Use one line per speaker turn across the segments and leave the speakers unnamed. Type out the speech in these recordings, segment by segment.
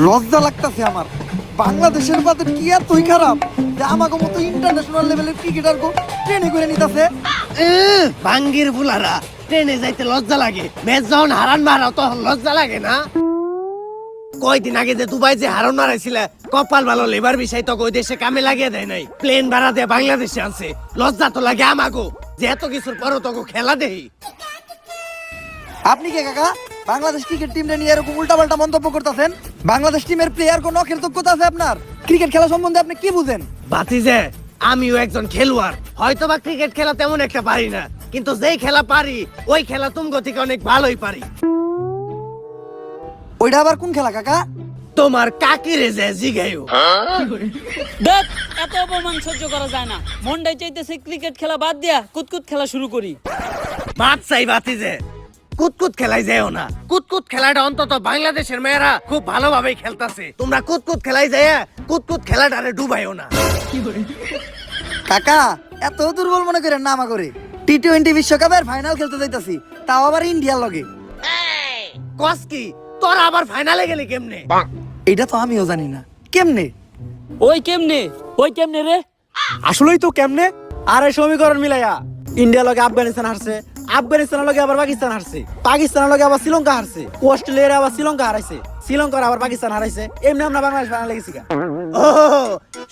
লজ্জা লাগতাছে আমার। বাংলাদেশের বাদে কি এতই খারাপ যে আমাকে মতো ইন্টারন্যাশনাল লেভেলের ক্রিকেটার গো ট্রেনে করে নিতেছে।
ভাঙ্গির ফুলারা ট্রেনে যাইতে লজ্জা লাগে, ম্যাচ যখন হারান মারাও তখন লজ্জা লাগে না? কয়দিন আগে যে দুবাই যে হারান মারাইছিল, কপাল ভালো লেবার বিষয় তো ওই দেশে কামে লাগিয়ে দেয় নাই, প্লেন ভাড়া দিয়ে বাংলাদেশে আনছে। লজ্জা তো লাগে আমাগো যে এত কিছুর পরও তোকে খেলা দেই।
আপনি কে কাকা বাংলাদেশ ক্রিকেট টিমটা নিয়ে এরকম উল্টাপাল্টা মন্তব্য করতেছেন? বাংলাদেশ টিমের প্লেয়ার কোন নখের যোগ্যতা আছে আপনার? ক্রিকেট খেলা সম্বন্ধে আপনি কি বুঝেন?
বাতিজে আমিও একজন খেলোয়াড়, হয়তো বা ক্রিকেট খেলা তেমন একটা পারি না, কিন্তু যেই খেলা পারি ওই খেলা তুমগো থেকে অনেক ভালোই পারি।
ওইটা আবার কোন খেলা কাকা?
তোমার কাকিরে যে জিগাইও।
দেখ, এত অপমান সহ্য করা যায় না। মনটাই চাইতেছে ক্রিকেট খেলা বাদ দিয়া কুতকুত খেলা শুরু করি।
মাত চাই বাতিজে, কুতকুত খেলাই যাও না। কুতকুত খেলাটা অন্তত বাংলাদেশের মেয়েরা খুব ভালোভাবে খেলতাছে। তোমরা কুতকুত খেলাই যায় কুতকুত খেলাটারে ডুবাইও না।
কাকা এত দুর্বল মনে করেন না আমাকে। টি-20 বিশ্বকাপের ফাইনাল খেলতে যাইতাছি, তাও আবার ইন্ডিয়ার লগে।
কস কি তোরা আবার ফাইনালে গেলি কেমনে?
এটা তো আমিও জানি না কেমনে।
ওই কেমনে রে?
আসলেই তো কেমনে? আরে সমীকরণ মিলাইয়া ইন্ডিয়া লগে আফগানিস্তান হারছে, আফগানিস্তানের লগে আবার পাকিস্তান হারছে, পাকিস্তানের লগে আবার শ্রীলঙ্কা হারছে, অস্ট্রেলিয়ার আবার শ্রীলঙ্কা হারাইছে, শ্রীলঙ্কার আবার পাকিস্তান হারাইছে। এমনি আমরা বাংলাদেশ ফাইনালে গেছি।
ও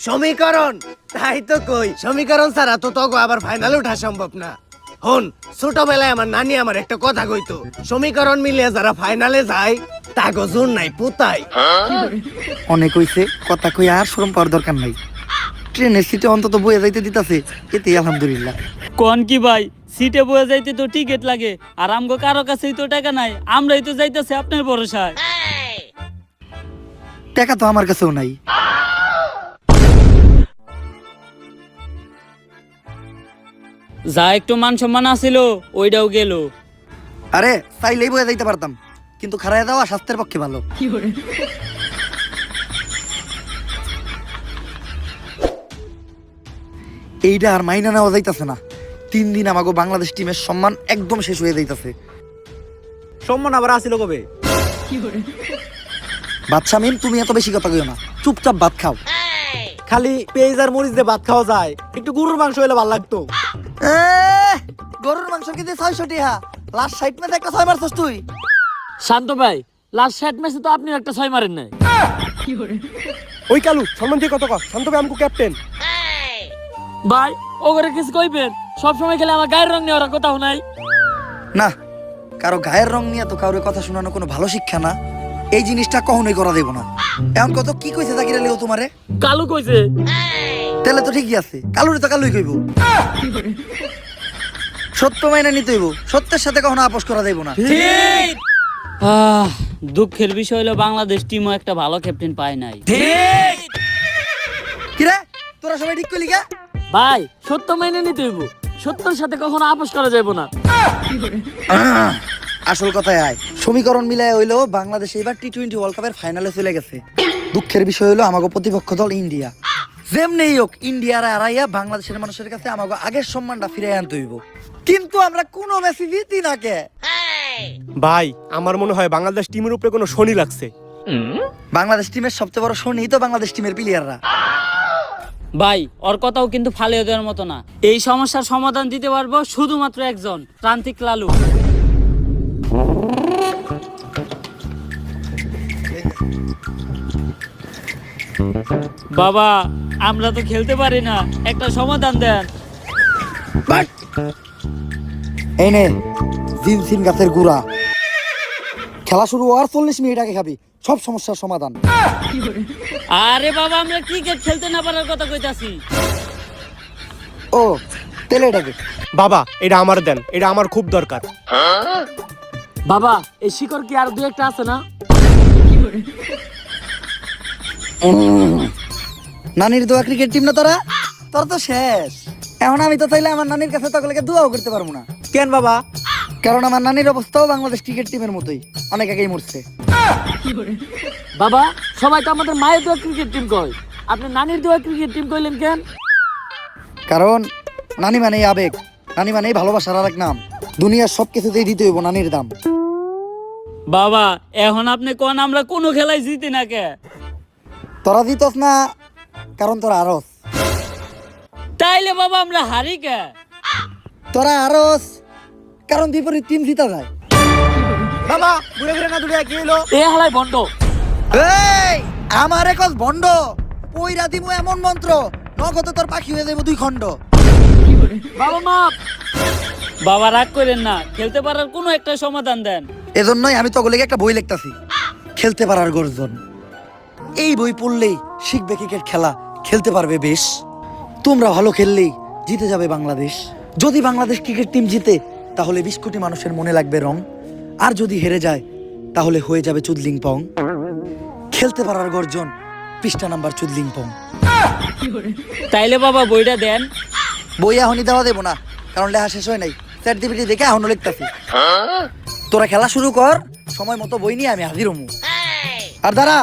সমীকরণ, তাই তো কই সমীকরণ ছাড়া তো তোকে আবার ফাইনালে ওঠা সম্ভব না। হন, ছোটবেলায় আমার নানি আমার একটা কথা কইতো, সমীকরণ মিলিয়ে যারা ফাইনালে যায় তাগো জোর নাই পুতাই।
অনেক হইছে, কথা কই আর শরম পাওয়ার দরকার নাই। ট্রেনের সিটে অন্তত বয়ে যাইতে দিতাছে, এতেই আলহামদুলিল্লাহ।
কোন কি ভাই, সিটে বয়ে যাইতে তো টিকিট লাগে, আর আমগো কারো কাছেই তো টাকা নাই। আমরাই তো যাইতেছি আপনার ভরসায়।
টাকা তো আমার কাছেও নাই।
যা একটু মান সম্মান আছিল ওইটাও গেল।
আরে চাইলেই বয়ে যাইতে পারতাম, কিন্তু খারায় দেওয়া স্বাস্থ্যের পক্ষে ভালো। এইটা আর মাইনা নেওয়া যাইতাছে না। 3 দিন আমাকে বাংলাদেশ টিমের সম্মান একদম শেষ হয়ে যাইতাছে।
সম্মান আবার আসিল কবে?
বাদশা মিম, তুমি এত বেশি কথা কইও না, চুপচাপ ভাত খাও।
খালি পেঁয়াজ আর মরিচ দিয়ে ভাত খাওয়া যায়, একটু গরুর মাংস হইলে ভালো লাগতো।
গরুর মাংস কিন্তু 600 টাকা, লাস্ট 60 ম্যাচে একটা 6 মারছস তুই।
শান্ত ভাই, লাস্ট 60 ম্যাচে তো আপনি একটা 6 মারেন নাই।
ওই কালু সম্মান দিয়ে কত কর, শান্ত ভাই আমকো ক্যাপ্টেন।
ভাই ওগরে কিছু কইবেন, সব সময় খেলে আমার গায়ের রং নিয়ে ওরা কোথাও নাই।
না, কারো গায়ের রং নিয়ে তো কারোর কথা শোনানো কোনো ভালো শিক্ষা না। এই জিনিসটা কখনোই করা দেব না। এখন কত কি কইছে জাকির আলী ও তোমারে?
কালু কইছে।
তাহলে তো ঠিকই আছে, কালুরে তো কালুই কইব। সত্য মাইনা নিতে হইব, সত্যের সাথে কখনো আপোষ করা দেব না।
ঠিক। দুঃখের বিষয় হলো বাংলাদেশ টিমও একটা ভালো ক্যাপ্টেন পায় নাই।
কিরে তোরা সবাই ঠিক কইলি কা?
ভাই সত্য মেনে নিতে হইব, সত্যের সাথে কখনো আপোষ করা যাবে না।
আসল কথায় আয়, সমীকরণ মিলায় হইলো বাংলাদেশ এবার টি-20 ওয়ার্ল্ড কাপের ফাইনালে চলে গেছে। দুঃখের বিষয় হলো আমাগো প্রতিপক্ষ দল ইন্ডিয়া। যেমনি হোক ইন্ডিয়ার হারাইয়া বাংলাদেশের মানুষের কাছে আমাগো আগের সম্মানটা ফিরে আনতে হইব। কিন্তু আমরা কোনো ম্যাচে জিতি না কে?
ভাই আমার মনে হয় বাংলাদেশ টিমের উপরে কোনো শনি লাগছে।
বাংলাদেশ টিমের সবচেয়ে বড় শনি তো বাংলাদেশ টিমের প্লেয়াররা।
ভাই ওর কথাও কিন্তু ফালিয়ে দেওয়ার মতো না। এই সমস্যার সমাধান দিতে পারবো শুধুমাত্র একজন, প্রান্তিক লালু। বাবা আমরা তো খেলতে পারি না, একটা সমাধান দেন।
এই নে জিনসিন গাছের গুড়া, খেলা শুরু হওয়ার 40 মিনিট আগে খাবি, সব সমস্যার সমাধান।
আরে বাবা আমরা ক্রিকেট খেলতে না পারার কথা কইতাছি।
ও তেলে এটাকে
বাবা এটা আমার দেন, এটা আমার খুব দরকার।
বাবা এই শিকড় কি আর দুই একটা আছে না?
নানির দোয়া ক্রিকেট টিম না তোরা? তোর তো শেষ। এখন আমি তো চাইলে আমার নানির কাছে তকলেকে দোয়াও করতে পারবো না।
কেন বাবা?
কারণ আমার নানির অবস্থাও বাংলাদেশ ক্রিকেট টিমের মতোই, অনেক আগেই মরছে।
বাবা সবাই তো আমাদের মায়ের দোয়া ক্রিকেট টিম কয়, আপনি নানির দোয়া ক্রিকেট টিম কইলেন কেন?
কারণ নানি মানেই আবেগ, নানি মানেই ভালোবাসার আর এক নাম। দুনিয়ার সবকিছুতেই দিতে হইব নানির দাম।
বাবা এখন আপনি কোন আমরা কোনো খেলায় জিতি না কে?
তোরা জিতস না কারণ তোরা আরস,
তাইলে বাবা আমরা হারি কে?
তোরা আরস কারণ বিপরীত টিম জিতা যায়।
বাবা ঘুরে ঘুরে না দূরে কি হলো?
এ হালাই বন্ধ।
এই আমার একজ ভণ্ড পইরা দিমু এমন মন্ত্র নগদ তোর পাখি হয়ে যাবো 2 খণ্ড।
বাবা মাপ। বাবা রাগ করেন না, খেলতে পারার কোনো একটা সমাধান দেন।
এজন্যই আমি তোকে লেগে একটা বই লিখতাছি, খেলতে পারার গর্জন। এই বই পড়লেই শিখবে ক্রিকেট খেলা, খেলতে পারবে বেশ। তোমরা ভালো খেললেই জিতে যাবে বাংলাদেশ। যদি বাংলাদেশ ক্রিকেট টিম জিতে তাহলে 20 কোটি মানুষের মনে লাগবে রং, আর যদি হেরে যায় তাহলে হয়ে যাবে চুদলিং পং। খেলতে পারার গর্জন, পৃষ্ঠা নাম্বার চুদলিং পং।
তাইলে বাবা বইটা দেন।
বই এখনই দেওয়া দেবো না, কারণ লেখা শেষ হয় নাই। চ্যাট জিপিটি দেখে এখনো লিখতাছি। তোরা খেলা শুরু কর, সময় মতো বই নিয়ে আমি হাজির হমু। আর দাঁড়া,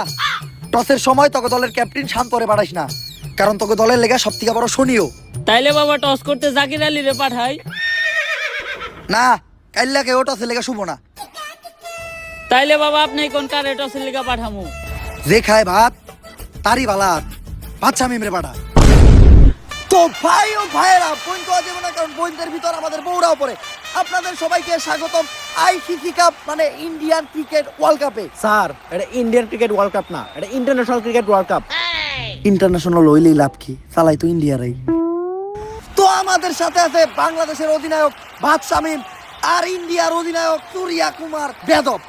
টসের সময় তোকে দলের ক্যাপ্টেন শান্তরে পাঠাইস না, কারণ তোকে দলের লেগা সব থেকে বড় শনিও।
তাইলে বাবা টস করতে জাকির আলী রে পাঠাই।
না, কাইল্লাকে ও টসের লেগা শুভ না।
তাইলে বাবা আপনি কোন কারে টসের লিগা পাঠামু?
যে খায় ভাত তারই বালাত, বাচ্চা মিমরে পাঠা। তো ভাই ও ভাইয়েরা, বইন তো দেবো না, কারণ বইনদের ভিতর আমাদের বউরাও পড়ে। আপনাদের সবাইকে স্বাগতম আইসিসি কাপ মানে ইন্ডিয়ান ক্রিকেট ওয়ার্ল্ড কাপে।
স্যার এটা ইন্ডিয়ান ক্রিকেট ওয়ার্ল্ড কাপ না, এটা international cricket world cup.
International হইলেই লাভ কি, চালাই তো ইন্ডিয়ারাই। তো আমাদের সাথে আছে বাংলাদেশের অধিনায়ক ভাত শামিম আর ইন্ডিয়ার অধিনায়ক সূর্যা কুমার যাদব,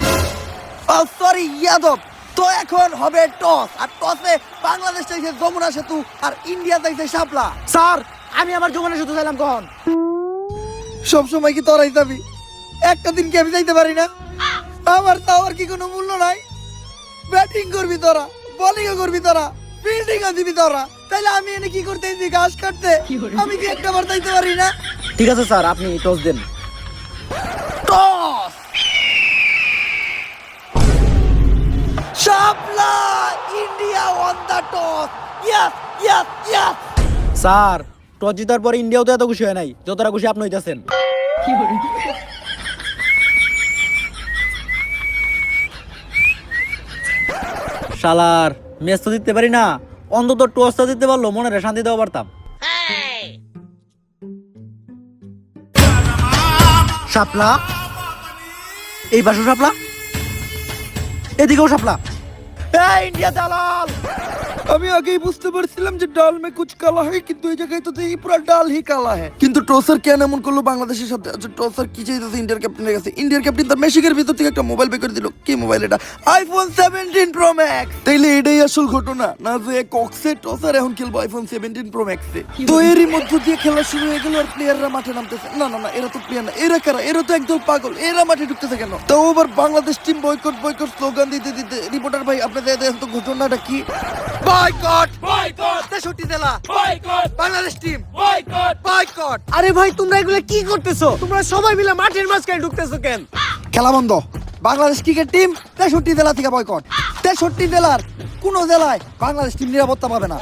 সরি যাদব। তো এখন হবে টস, আর টসে বাংলাদেশ চাইছে যমুনা সেতু আর ইন্ডিয়া চাইছে শাপলা।
স্যার আমি আমার জীবনে শুধু চাইলাম কখন?
সব সময় কি তোরাই যাবি? একটা দিন কি আমি যাইতে পারি না? আমার তাওয়ার কি কোনো মূল্য নাই? ব্যাটিং করবি তোরা, বোলিং করবি তোরা, ফিল্ডিং দিবি তোরা, তাহলে আমি এনে কি করতে দিই? ঘাস কাটতে? আমি কি একটা বার যাইতে পারি না?
ঠিক আছে স্যার, আপনি টস দেন।
টস! শাপলা India won the toss. Yes yes yes.
Sir toss জিতার পরে ইন্ডিয়াও তো এত খুশি হয় নাই যতটা খুশি আপনি হইতাছেন। শালার ম্যাচ তো জিততে পারি না, অন্তত টসটা জিততে পারলো মনে শান্তি দেওয়া পারতাম। শাপলা, এই পাশে শাপলা, এদিকেও শাপলা। ইন্ডিয়া চালাল।
আমি আগেই বুঝতে পারছিলাম যে ডাল মে কুছ কালা হয়, কিন্তু এই জায়গায় তো দেখি পুরো ডাল হি কালা হয়। কিন্তু টসার কেন এমন করলো বাংলাদেশের সাথে? আচ্ছা টসার কি চাইতেছে ইন্ডিয়ার ক্যাপ্টেনের কাছে? ইন্ডিয়ার ক্যাপ্টেন তার মেশিকের ভিতর থেকে একটা মোবাইল বের করে দিল। কি মোবাইল এটা? IPhone 17 pro max. তাইলে এটাই আসল ঘটনা না, যে কক্সে টসার এখন খেলবো আইফোন 17 প্রো ম্যাক্সে। তো এরই মধ্য দিয়ে খেলা শুরু হয়ে গেল, আর প্লেয়াররা মাঠে নামতেছে। না না না, এরা তো প্লেয়ার না, এরা কারা? এরা তো একদম পাগল, এরা মাঠে ঢুকতেছে কেন? তো আবার Bangladesh team boycott boycott slogan দিতে দিতে। রিপোর্টার ভাই আপনাদের দেখেন তো ঘটনাটা কি? বয়কট বয়কট 63 জেলা boycott, Bangladesh team boycott boycott.
আরে ভাই তোমরা এগুলো কি করতেছো? তোমরা সবাই মিলে মাঠের মাঝখানে ঢুকতেছো কেন?
খেলা বন্ধ। বাংলাদেশ ক্রিকেট টিম 63 জেলা থেকে বয়কট। 63 জেলার কোন জেলায় বাংলাদেশ টিম নিরাপত্তা পাবে না।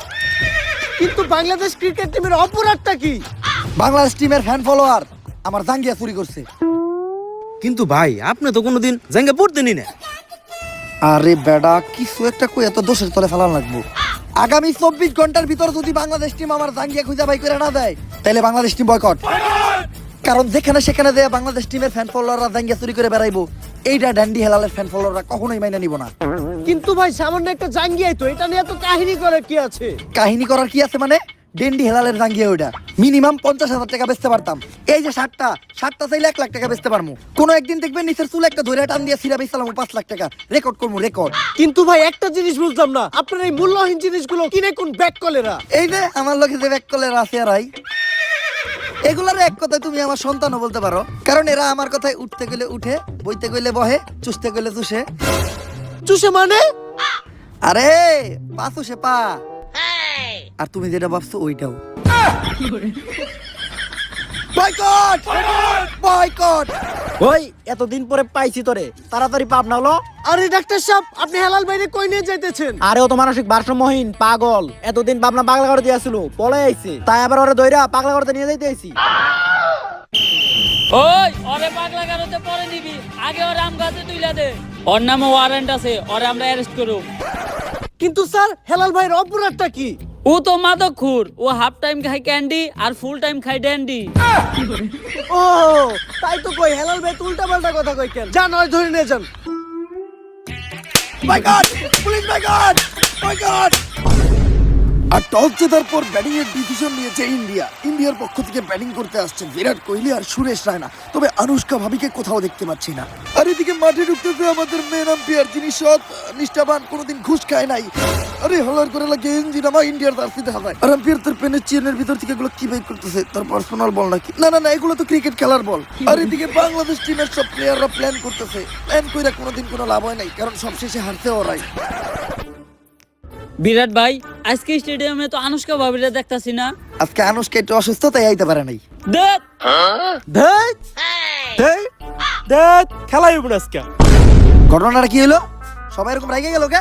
কিন্তু বাংলাদেশ ক্রিকেট টিমের অপরাধটা কি?
বাংলাদেশ টিমের ফ্যান ফলোয়ার আমার জাঙ্গিয়া চুরি করছে।
কিন্তু ভাই আপনি তো কোনোদিন জাঙ্গা পড়তেনই না।
আরে বেডা, কিছু একটা কই এত দোষের তলে ফেলান লাগবো। আগামী 24 ঘন্টার ভিতর যদি বাংলাদেশ টিম আমার জাঙ্গিয়া খুঁজে বাই করে না দেয়, তাহলে বাংলাদেশ টিম বয়কট। কারণ যেখানে সেখানে দেয়া বাংলাদেশ টিমের ফ্যান ফলোয়াররা জাঙ্গিয়া চুরি করে বেড়াইবো, এইটা ড্যান্ডি হেলালের ফ্যান ফলোয়াররা কখনোই মাইনা নিব না।
কিন্তু ভাই সামান্য একটা জাঙ্গিয়াই তো, এটা নিয়ে তো কাহিনী করে কি আছে?
কাহিনী করার কি আছে মানে? ডেন্ডি হেলালের জাঙ্গিয়া ওইটা মিনিমাম 50,000 টাকা বেচতে পারতাম। এই যে শার্টটা চাইলে 1 লাখ টাকা বেচতে পারবো। কোনো একদিন দেখবেন নিচের চুল একটা ধরে টান দিয়ে সিরা বেচলাম 5 লাখ টাকা, রেকর্ড করবো রেকর্ড।
কিন্তু ভাই একটা জিনিস বুঝলাম না, আপনার এই মূল্যহীন জিনিসগুলো কিনে কোন ব্যাক কলেরা?
এই যে আমার লোকে যে ব্যাক কলের আছে আরাই, এগুলার এক কথায় তুমি আমার সন্তানও বলতে পারো, কারণ এরা আমার কথায় উঠতে গেলে উঠে, বইতে গেলে বহে, চুষতে গেলে চুষে।
চুষে মানে?
আরে পা চুষে পা। আর তুমি যেটা ভাবছো ওইটাও। Boycott boycott.
ওই এতদিন পরে পাইছি তোরে, তাড়াতাড়ি পাপ না হলো।
আরে ডাক্তার সাহেব, আপনি হেলাল বাইরে কই নিয়ে যাইতেছেন?
আরে ও তো মানসিক ভারসাম্যহীন পাগল, এতদিন পাবনা পাগলা করে দিয়েছিল, পলে আইছে, তাই আবার ওরে দইরা পাগলা করতে নিয়ে যাইতে আইছি।
ওই ওরে পাগলা গারোতে পরে নিবি, আগে ওর আম গাছে তুইলা দে। ওর নামে ওয়ারেন্ট আছে, ওরে আমরা অ্যারেস্ট করব।
কিন্তু স্যার হেলাল ভাইয়ের অপরাধটা কি?
ও তো মাদকখোর, ও হাফ টাইম খায় ক্যান্ডি আর ফুল টাইম খায় ড্যান্ডি।
ও তাই তো কই, হেলাল ভাই উল্টা পাল্টা কথা কই কেন? যা নয় ধরে নিয়ে যান।
মাই গড, পুলিশ মাই গড, মাই গড। আর টস জেতার পর ব্যাটিং এর ডিসিশন নিয়েছে ইন্ডিয়ার পক্ষ থেকে ব্যাটিং করতে আসছে বিরাট কোহলি আর সুরেশ রায়না। তবে আনুশকা ভাবিকে কোথাও দেখতে পাচ্ছি না। আর এদিকে মাঠে ঢুকতেছে আমাদের মেন আম্পায়ার, যিনি সৎ নিষ্ঠাবান, কোনোদিন ঘুষ খায় নাই। আরে হলার করে লাগে ইঞ্জিন আমার ইন্ডিয়ার জার্সিতে হাজায়। আর আম্পায়ার তার পেনের চেনের ভিতর থেকে এগুলো কি বের করতেছে, তার পার্সোনাল বল নাকি? না না না, এগুলো তো ক্রিকেট খেলার বল। আর এদিকে বাংলাদেশ টিমের সব প্লেয়াররা প্ল্যান করতেছে, প্ল্যান কইরা কোনোদিন কোনো লাভ হয় নাই, কারণ সবশেষে হারতে ওরাই।
বিরাট ভাই, আজকে স্টেডিয়ামে তো আনুশকা ভাবিরা দেখতাছি না।
আজকে আনুশকা একটু অসুস্থ, তাই আইতে পারে নাই।
দেখ
দেখ দেখ দেখ খেলাই হবে না আজকে।
ঘটনাটা কি হলো? সবাই এরকম রাগে গেল কে?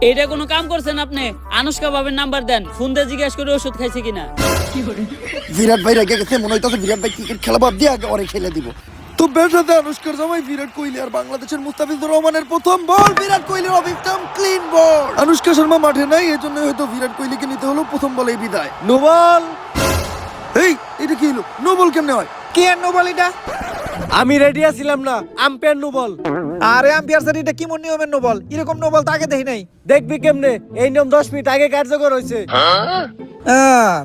এটা কোনো কাম করছেন আপনি? আনুশকা ভাবির নাম্বার দেন, ফোন দিয়ে জিজ্ঞেস করে ওষুধ খাইছে কিনা।
বিরাট ভাই রেগে গেছে, মনে হইতাছে বিরাট ভাই ক্রিকেট খেলা বাদ দিয়ে আগে ওরে খেলে দিব। তো ব্যাটাতে আনুশকার জামাই বিরাট কোহলি আর বাংলাদেশের মুস্তাফিজুর রহমানের প্রথম বল, বিরাট কোহলির অবিক্রম ক্লিন বল। আনুশকা শর্মা মাঠে নাই, এজন্য হয়তো বিরাট কোহলিকে নিতে হলো প্রথম বলেই বিদায়।
No ball.
এই এটা কি হলো? নো বল কেমনে হয়?
কি আর নো বল এটা? আমি রেডি আছিলাম না, আম্পায়ার নো বল। আরে আম্পায়ার স্যার, এটা কি মন নিয়মের নো বল? এরকম নো বল তো আগে দেখি নাই। দেখবি কেমনে? এই নিয়ম 10 মিনিট আগে কার্যকর হয়েছে।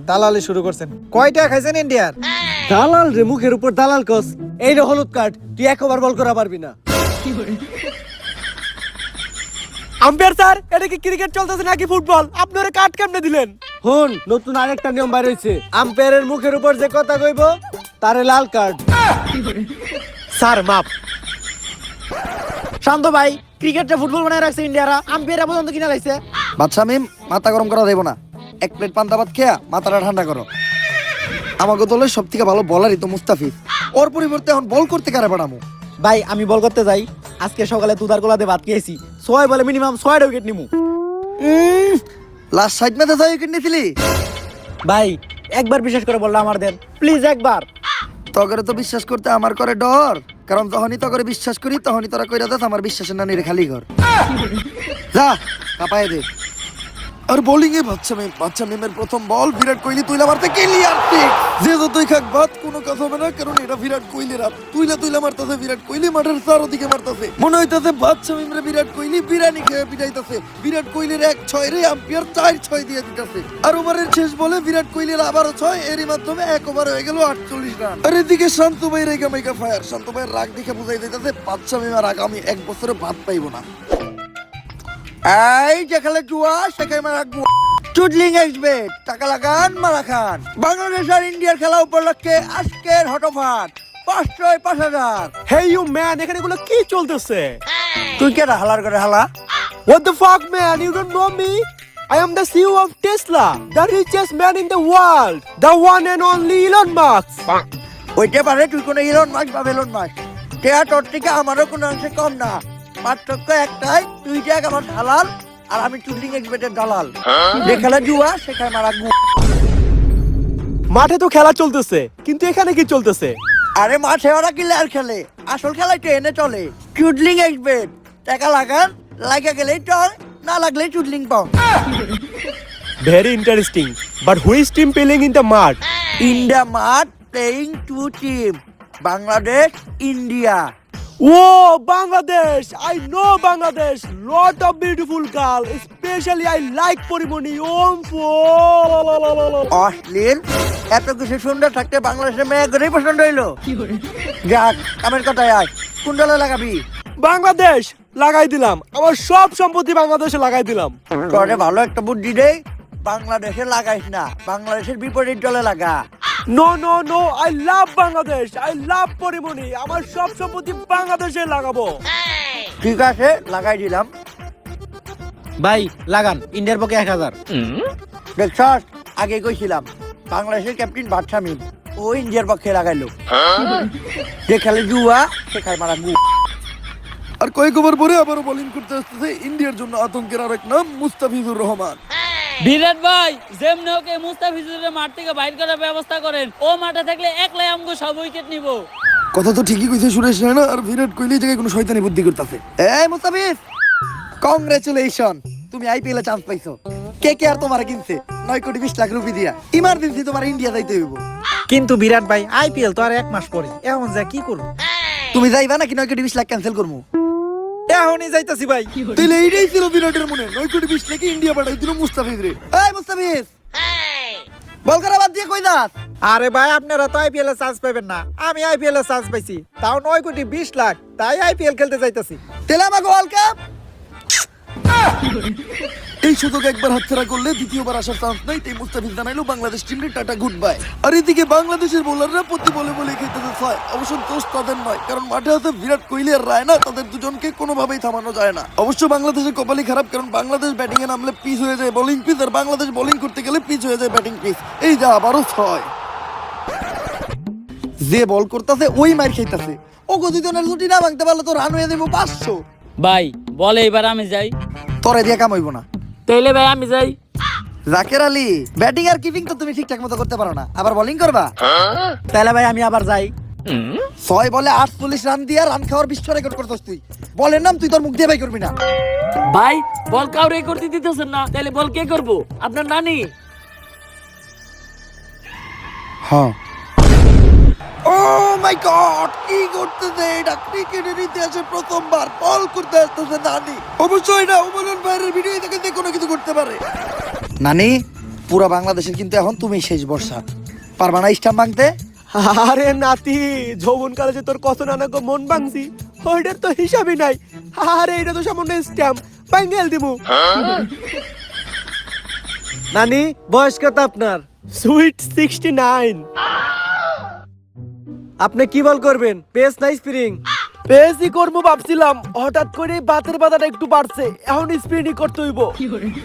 দালালি শুরু করছেন। কয়টা খাইছেন ইন্ডিয়ার? দালাল রে, মুখের উপর দালাল কস। এই রে হলুদ কার্ড, তুই একবার বল করা পারবি না। আম্পায়ার স্যার, এটা কি ক্রিকেট চলতেছে নাকি ফুটবল? আপনারা কার্ড কেমনে দিলেন? হুন, নতুন আরেকটা নিয়ম বাইর হইছে। আম্পায়ারের মুখের উপর যে কথা কইব তারে লাল কার্ড। স্যার মাপ। শান্ত ভাই, ক্রিকেটটা ফুটবল বানায় রাখছে ইন্ডিয়ারা, আম্পায়ার পর্যন্ত কিনা লাইছে।
বাচ্চা মিম, মাথা গরম করা দেব না। এক প্লেট পান্তা ভাত খেয়া মাথাটা ঠান্ডা করো। আমাকে দলের সব থেকে ভালো বলারই তো মুস্তাফিজ, ওর পরিবর্তে এখন বল করতে কারে পাঠামো?
ভাই আমি বল করতে যাই, আজকে সকালে দুধার গোলাতে ভাত খেয়েছি, 6 বলে মিনিমাম 6টা উইকেট নিমু।
লাস্ট সাইড ম্যাচে 6 উইকেট নিয়েছিলি?
ভাই একবার বিশ্বাস করে বললাম আমার দেন, প্লিজ একবার।
তগরে তো বিশ্বাস করতে আমার করে ডর, কারণ যখনই তগরে বিশ্বাস করি তখনই তোরা কইরা দাস আমার বিশ্বাসের না নিরে খালি ঘর। যা কাপায় দে। আর বোলিং এ বাচ্চা মেমের প্রথম বল, বিরাট কোহলি তুইলা মারতে ক্লিয়ার সিক্স। যে যতই খাক বাদ কোনো কাজ হবে না, কারণ এটা বিরাট কোহলির হাত। তুইলা মারতাছে বিরাট কোহলি, মাঠের চারদিকে মারতাছে। মনে হইতাছে বাচ্চা মেমরে বিরাট কোহলি বিরানি খেয়ে পিটাইতাছে। বিরাট কোহলির 1-6 রে আম্পায়ার 4-6 দিয়ে দিতেছে। আর ওভারের শেষ বলে বিরাট কোহলির আবারও 6, এরই মাধ্যমে 1 ওভার হয়ে গেল 48 রান। আর এদিকে শান্ত ভাই রেগা মেগা ফায়ার। শান্ত ভাইয়ের রাগ দেখে বুঝাই দিতেছে বাচ্চা মেমার আগামী 1 বছরে ভাত পাইবো না। এই যেখানে জুয়া সেখানে মারা গুয়া। চুডলিং এক্সবেট, টাকা লাগান মারা খান। বাংলাদেশ আর ইন্ডিয়ার খেলা উপলক্ষে আজকের হটফাট 5,000।
হেই ইউ ম্যান, এখানে এগুলো কি চলতেছে?
তুই কেডা হালার করে হালা?
What the fuck man, you don't know me? I am the CEO of Tesla, the richest man in the world, the one and only Elon Musk.
ওইটা পারে তুই কোনো ইলন মাস্ক বা বেলন মাস্ক, টেয়া তোর থেকে আমারও কোনো অংশে কম না। পার্থক্য একটাই, তুই দেখ আমার হালাল আর আমি চুডলিং এক্সবেটের দালাল। যেখানে জুয়া সেখানে মারা গুয়া।
মাঠে তো খেলা চলতেছে, কিন্তু এখানে কি চলতেছে?
আরে মাঠে ওরা কিলার খেলে, আসল খেলায় ট্রেনে চলে। চুডলিং এক্সবেট, টাকা লাগান, লাগা গেলেই চল, না লাগলেই চুডলিং পাও।
Very interesting, but who is team playing in the mud?
India মাঠ playing 2 team, Bangladesh India.
Oh, Bangladesh! I know Bangladesh. Lot of beautiful girl. Especially I like Porimoni.
অশ্লীল, এত কিছু সুন্দর থাকতে বাংলাদেশের মেয়ে গরেই পছন্দ হইলো। যাক, কামের কথায় আয়, কোন দলে লাগাবি?
বাংলাদেশ লাগাই দিলাম, আমার সব সম্পত্তি বাংলাদেশে লাগাই দিলাম।
তোরে ভালো একটা বুদ্ধি দেই, বাংলাদেশে লাগাইস না, বাংলাদেশের বিপরীত দলে লাগা।
No no no, I love Bangladesh, I love Porimoni, আমার সব সম্পত্তি বাংলাদেশে লাগাবো।
ঠিক আছে, লাগাই দিলাম।
ভাই লাগান, ইন্ডিয়ার পক্ষে 1000।
দেখছস, আগে কইছিলাম বাংলাদেশের ক্যাপ্টেন বাদশা মিম, ও ইন্ডিয়ার পক্ষে লাগাইলো। যে খেলে জুয়া সে খায় মারা গু। আর কয়েক ওভার পরে আবারও বোলিং করতে আসতেছে ইন্ডিয়ার জন্য আতঙ্কের আরেক নাম মুস্তাফিজুর রহমান।
বিরাট ভাই, যেমনি ওকে মুস্তাফিজুরের মাঠ থেকে বাইর করার ব্যবস্থা করেন। ও মাঠে থাকলে একলাই আমগো সব উইকেট নিব।
কথা তো ঠিকই কইছে সুরেশ রায়না, আর বিরাট কোহলি জায়গায় কোনো শয়তানি বুদ্ধি করতেছে। এই মুস্তাফিজ, কংগ্রেচুলেশন, তুমি আইপিএল এ চান্স পাইছো। কে কে আর তোমার কিনছে 9,20,00,000 রুপি দিয়া। ইমার্জেন্সি তোমার ইন্ডিয়া যাইতে হইব।
কিন্তু বিরাট ভাই আইপিএল তো আর 1 মাস পরে, এখন যা কি করব?
তুমি যাইবা নাকি 9,20,00,000 ক্যান্সেল করবো?
এখনই যাইতাছি ভাই।
তাহলে এইটাই ছিল বিরাটের মনে, 9,20,00,000 ইন্ডিয়া পাঠাই দিল মুস্তাফিজ রে। এই মুস্তাফিজ, বল করা বাদ দিয়ে কই যাস?
আরে ভাই আপনারা তো আইপিএল এ চান্স পাবেন না, আমি আইপিএল এ চান্স পাইছি, তাও 9,20,00,000, তাই আইপিএল খেলতে যাইতাছি।
তেলে আমাকে ওয়ার্ল্ড কাপ। এই সুযোগ একবার হাতছাড়া করলে দ্বিতীয়বার আসার চান্স নাই, তাই মুস্তাফিজ জানাইলো বাংলাদেশ টিমে টাটা গুড বাই। আর এদিকে বাংলাদেশের বোলাররা প্রতি বলে বলে খেলতে চায়। অবশ্য দোষ তাদের নয়, কারণ মাঠে আছে বিরাট কোহলি আর রায়না, তাদের দুজনকে কোনোভাবেই থামানো যায় না। অবশ্য বাংলাদেশের কপালই খারাপ, কারণ বাংলাদেশ ব্যাটিং এ নামলে পিচ হয়ে যায় বোলিং পিচ, আর বাংলাদেশ বোলিং করতে গেলে পিচ হয়ে যায় ব্যাটিং পিচ। এই যা আবারও 6। যে বল করতেছে ওই মার খাইতেছে। ও গদিজনের ছুটি না ভাঙতে পারলে তো রান হয়ে দেবো 500।
ভাই বলে এবার আমি যাই।
তোরে দিয়ে কাম হইব না।
তাইলে ভাই আমি যাই।
জাকের আলী, ব্যাটিং আর কিপিং তো তুমি ঠিকঠাক মতো করতে পারো না, আবার বোলিং করবা?
তাহলে ভাই আমি আবার যাই।
6 বলে 48 রান দিয়া রান খাওয়ার বিশ্ব রেকর্ড করছস তুই। বলের নাম তুই তোর মুখ দিয়ে বাই করবি না।
ভাই বল কাউরে করতে দিতেছেন না, তাইলে বল কে করবো? আপনার নানি।
হ্যাঁ। ও মাই গড, কি করতেছে এটা? ক্রিকেটের ইতিহাসে প্রথমবার বল করতে আসতেছে নানি। অবশ্যই না, ওমন ভাইয়ের ভিডিও দেখে যে কোনো কিছু করতে পারে। নানি, পুরা বাংলাদেশের কিন্তু এখন তুমি শেষ ভরসা। পারবা না স্টাম্প ভাঙতে?
আরে নাতি, যৌবন কালে যে তোর কত নানা গো মন ভাঙছি, ওইটার তো হিসাবই নাই। আরে এটা তো সামান্য স্ট্যাম্প, ভাঙেল দিমু।
নানি বয়স কত আপনার?
সুইট 69।
আপনি কি বল করবেন, পেস না স্প্রিং?
পেসই করবো ভাবছিলাম, হঠাৎ করে বাতের বাধাটা একটু বাড়ছে, এখন স্পিনই করতে হইব।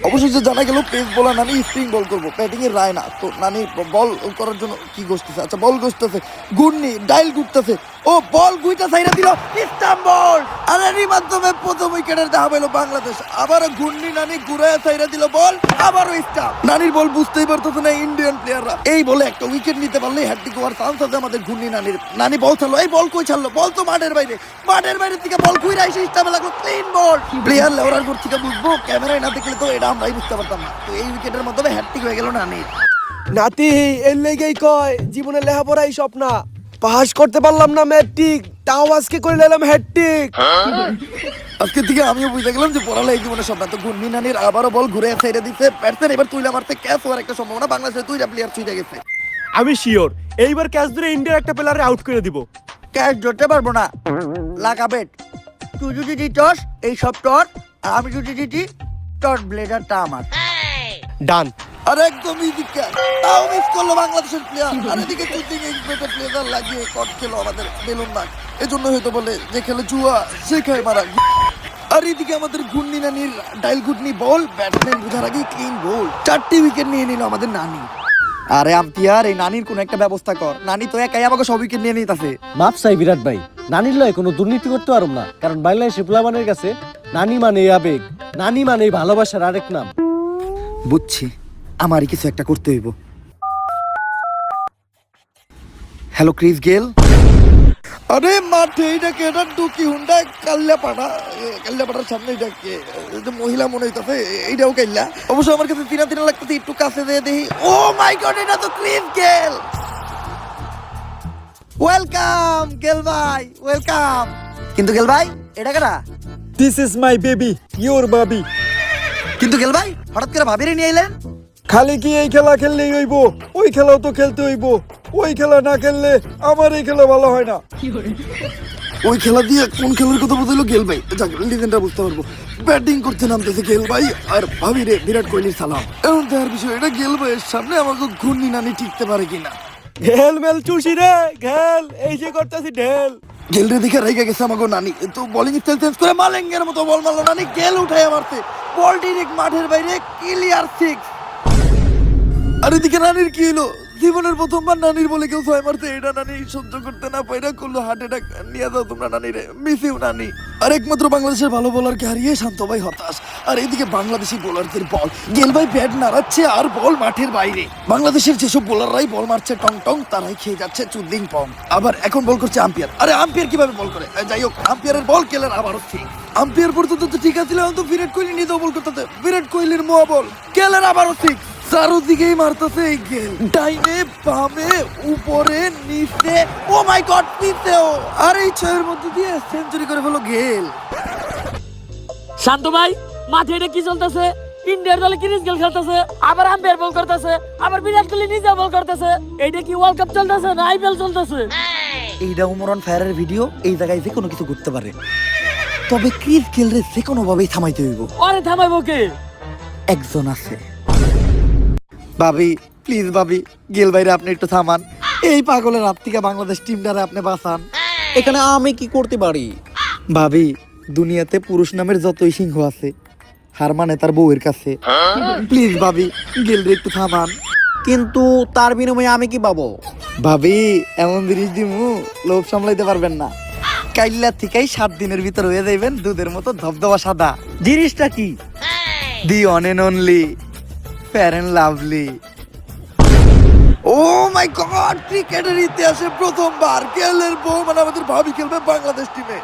অবশেষে জানা গেল পেস বোলার নানি স্পিন বল করবো, ব্যাটিং এর রায় না। তো নানি বল করার জন্য কি গোষ্ঠীছে? আচ্ছা বল গোষ্ঠীছে, গুড়নি ডাইল গুড়তেছে। ও বল গুইটা সাইরা দিল, স্টাম্প বল। আর এরই মাধ্যমে প্রথম উইকেটের দেখা পেল বাংলাদেশ। আবারও ঘূর্ণি নানি ঘুরায় সাইরা দিল বল, আবারও স্টাম্প। নানির বল বুঝতেই পারতেছে না ইন্ডিয়ান প্লেয়াররা। এই বলে একটা উইকেট নিতে পারলে হ্যাট্রিক হওয়ার চান্স আছে আমাদের ঘূর্ণি নানির। নানি বল ছাড়লো, এই বল কই ছাড়লো? বল তো মাঠের বাইরে, মাঠের বাইরে থেকে বল ঘুরে এসে স্টাম্পে লাগলো, ক্লিন বল। প্লেয়ার লেওয়ার ঘর থেকে বুঝবো, ক্যামেরায় না দেখলে তো এটা আমরাই বুঝতে পারতাম না। তো এই উইকেটের মাধ্যমে হ্যাট্রিক হয়ে গেল নানির।
নাতি এর লেগেই কয় জীবনে লেখাপড়াই স্বপ্ন। পাস করতে পারলাম না ম্যাট্রিক, তাও আজকে করে নিলাম হ্যাট্রিক।
আজকে থেকে আমিও বুঝতে গেলাম যে পড়ালে এই জীবনে সব না। তো ঘূর্ণি নানির আবারও বল ঘুরে সাইডে দিচ্ছে ব্যাটসম্যান, এবার তুইলা মারতে ক্যাচ হওয়ার একটা সম্ভাবনা। বাংলাদেশের 2টা প্লেয়ার ছুটে গেছে।
আমি শিওর এইবার ক্যাচ ধরে ইন্ডিয়ার একটা প্লেয়ারে আউট করে দিব।
ক্যাচ ধরতে পারবো না, লাগা বেট। তুই যদি দিতস এই সব টট, আর আমি যদি দিতি টট ব্লেডারটা আমার।
ডান।
আর একদম ইজি ক্যাচ, তাও মিস করলো বাংলাদেশের প্লেয়ার। আর এদিকে চুটিং এক্সপেক্টেড প্লেয়ার লাগিয়ে কট খেলো আমাদের বেলুন নাক। এজন্য হয়তো বলে যে খেলে জুয়া সে খায় মারা। আর এদিকে আমাদের ঘূর্ণি নানির ডাইল গুডনি বল, ব্যাটসম্যান বুঝার আগে ক্লিন বল। 4টি উইকেট নিয়ে নিল আমাদের নানি। আরে আম্পিয়ার, এই নানির কোন একটা ব্যবস্থা কর। নানি তো একাই আমাকে সব উইকেট নিয়ে নিতেছে।
মাপ চাই বিরাট ভাই, নানির লয় কোনো দুর্নীতি করতে পারব না, কারণ বাংলাদেশি পোলাপানের কাছে নানি মানে আবেগ, নানি মানে ভালোবাসার আরেক নাম।
বুঝছি, আমারই কিছু একটা করতে হইব। Hello Chris Gayle. আরে মাঠে এটাকে এটা ডুকি হুন্ডা কাল্লাপাড়ার সামনে এটাকে মহিলা মনে হইতাছে, এইটাও কাল্লা। অবশ্য আমার কাছে তিনা লাগতেছে, একটু কাছে দিয়ে দেখি। ও মাই গড, এটা তো ক্রিস গেল। ওয়েলকাম গেল ভাই, ওয়েলকাম। কিন্তু গেল ভাই এটা কেডা?
This is my baby, your baby.
কিন্তু গেল ভাই হঠাৎ করে ভাবিরে নিয়ে এলেন?
খালি কি এই খেলা খেললেই হইব? ওই খেলাও তো খেলতে হইব। ওই খেলা না খেললে আমার এই খেলা ভালো হয় না।
ওই খেলা দিয়ে কোন খেলার কথা বলছিল গেল ভাই? লিজেন্ডটা বুঝতে পারবো। ব্যাটিং করতে নামতেছে গেল ভাই, আর ভাবি রে বিরাট কোহলির সালাম। এমন দেওয়ার বিষয়, এটা গেল ভাইয়ের সামনে আমাকে ঘূর্ণি নানি টিকতে পারে কিনা।
ঘেল মেল চুষি রে ঘেল, এই যে করতেছি ঢেল।
গেল রে দেখে রেগে গেছে আমাকে নানি। তো বোলিং স্টাইল চেঞ্জ করে মালেঙ্গের মতো বল মারলো নানি। গেল উঠায় মারছে বল, ডিরেক্ট মাঠের বাইরে, ক্লিয়ার 6। আর এদিকে নানির কি হলো? জীবনের প্রথমবার নানির বলে কেউ ছয় মারছে, এটা নানি সহ্য করতে না পাইরা করলো হার্ট অ্যাটাক। নিয়ে যাও তোমরা নানিরে, মিসিউ নানি। আর একমাত্র বাংলাদেশের ভালো বোলারকে হারিয়ে শান্ত ভাই হতাশ। আর এইদিকে বাংলাদেশি বোলারদের বল, গেল ভাই ব্যাট নাড়াচ্ছে আর বল মাঠের বাইরে। বাংলাদেশের যেসব বোলাররাই বল মারছে টং টং, তারাই খেয়ে যাচ্ছে চুদ্দিং পং। আবার এখন বল করছে আম্পায়ার। আরে আম্পায়ার কিভাবে বল করে? যাই হোক, আম্পায়ারের বল কেলের আবারও ঠিক। আম্পায়ার পর্যন্ত তো ঠিক আছিল, এখন তো বিরাট কোহলি নিজেও বল করতেছে। বিরাট কোহলির মোয়া বল, কেলের আবারও ঠিক। চারোদিকেই মারতেছে এই গেল, ডাইনে বামে উপরে নিচে, ও মাই গড নিচেও। আর এই ছয়ের মধ্যে দিয়ে সেঞ্চুরি করে ফেলো গেল।
শান্ত ভাই, মাঠে এটা কি চলতেছে? ইন্ডিয়ার দলে ক্রিস গেল খেলতেছে, আবার আম্পায়ার বল করতেছে, আবার বিরাট কোহলি নিজে বল করতেছে। এইটা কি ওয়ার্ল্ড কাপ চলতেছে না আইপিএল চলতেছে?
এইটা উমরান ফায়ারের ভিডিও, এই জায়গায় যে কোনো কিছু করতে পারে। তবে ক্রিস গেলরে যে কোনো ভাবেই থামাইতে হইব।
আরে থামাইবো কে?
একজন আছে। ভাবি প্লিজ, ভাবি গেল ভাইরে আপনি একটু থামান। এই পাগলের হাত থেকে বাংলাদেশ টিমটারে আপনি বাঁচান।
এখানে আমি কি করতে পারি?
ভাবি, দুনিয়াতে পুরুষ নামের যতই সিংহ আছে, হার মানে তার বউয়ের কাছে। প্লিজ ভাবি, গেলরে একটু থামান।
কিন্তু তার বিনিময়ে আমি কি পাবো?
ভাবি এমন জিনিস দিমু, লোভ সামলাইতে পারবেন না। কাইল্লা থেকেই 7 দিনের ভিতর হয়ে যাইবেন দুধের মতো ধবধবা সাদা।
জিনিসটা কি?
The one and only fair and lovely. Oh my God, ক্রিকেটের ইতিহাসে প্রথমবার গেলের বউ মানে আমাদের ভাবি খেলবে বাংলাদেশ টিমে।